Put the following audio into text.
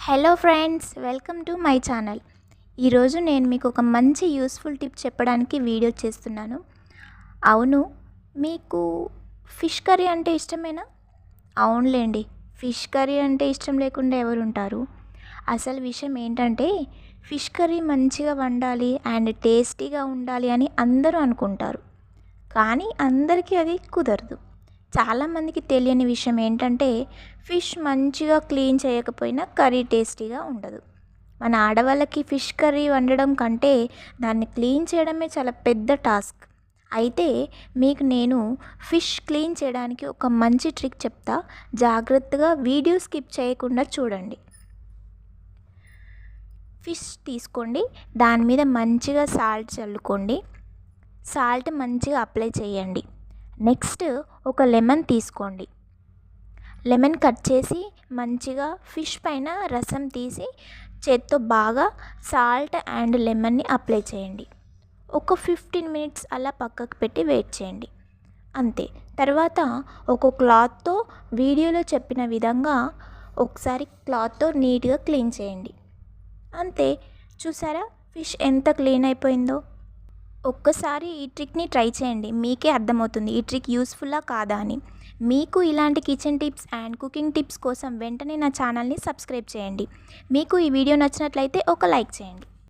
Hello friends, welcome to my channel. ఈరోజు నేను మీకు ఒక మంచి యూస్ఫుల్ టిప్ చెప్పడానికి వీడియో చేస్తున్నాను. అవును, మీకు ఫిష్ కర్రీ అంటే ఇష్టమేనా? అవునులేండి, ఫిష్ కర్రీ అంటే ఇష్టం లేకుండా ఎవరు ఉంటారు? అసలు విషయం ఏంటంటే, ఫిష్ కర్రీ మంచిగా వండాలి అండ్ టేస్టీగా ఉండాలి అని అందరూ అనుకుంటారు. కానీ అందరికీ అది కుదరదు. చాలామందికి తెలియని విషయం ఏంటంటే, ఫిష్ మంచిగా క్లీన్ చేయకపోయినా కర్రీ టేస్టీగా ఉండదు. మన ఆడవాళ్ళకి ఫిష్ కర్రీ వండడం కంటే దాన్ని క్లీన్ చేయడమే చాలా పెద్ద టాస్క్. అయితే మీకు నేను ఫిష్ క్లీన్ చేయడానికి ఒక మంచి ట్రిక్ చెప్తా. జాగ్రత్తగా వీడియో స్కిప్ చేయకుండా చూడండి. ఫిష్ తీసుకోండి, దాని మీద మంచిగా సాల్ట్ చల్లుకోండి. సాల్ట్ మంచిగా అప్లై చేయండి. నెక్స్ట్ ఒక లెమన్ తీసుకోండి. లెమన్ కట్ చేసి మంచిగా ఫిష్ పైన రసం తీసి చేత్తో బాగా సాల్ట్ అండ్ లెమన్ని అప్లై చేయండి. ఒక 15 మినిట్స్ అలా పక్కకు పెట్టి వెయిట్ చేయండి. అంతే. తర్వాత ఒక క్లాత్తో వీడియోలో చెప్పిన విధంగా ఒకసారి క్లాత్తో నీట్గా క్లీన్ చేయండి. అంతే. చూసారా ఫిష్ ఎంత క్లీన్ అయిపోయిందో? ఒక్కసారి ఈ ట్రిక్ని ట్రై చేయండి, మీకే అర్థమవుతుంది ఈ ట్రిక్ యూస్ఫుల్లా కాదా అని. మీకు ఇలాంటి kitchen tips and cooking tips కోసం వెంటనే నా ఛానల్ని సబ్స్క్రైబ్ చేయండి. మీకు ఈ వీడియో నచ్చినట్లయితే ఒక లైక్ చేయండి.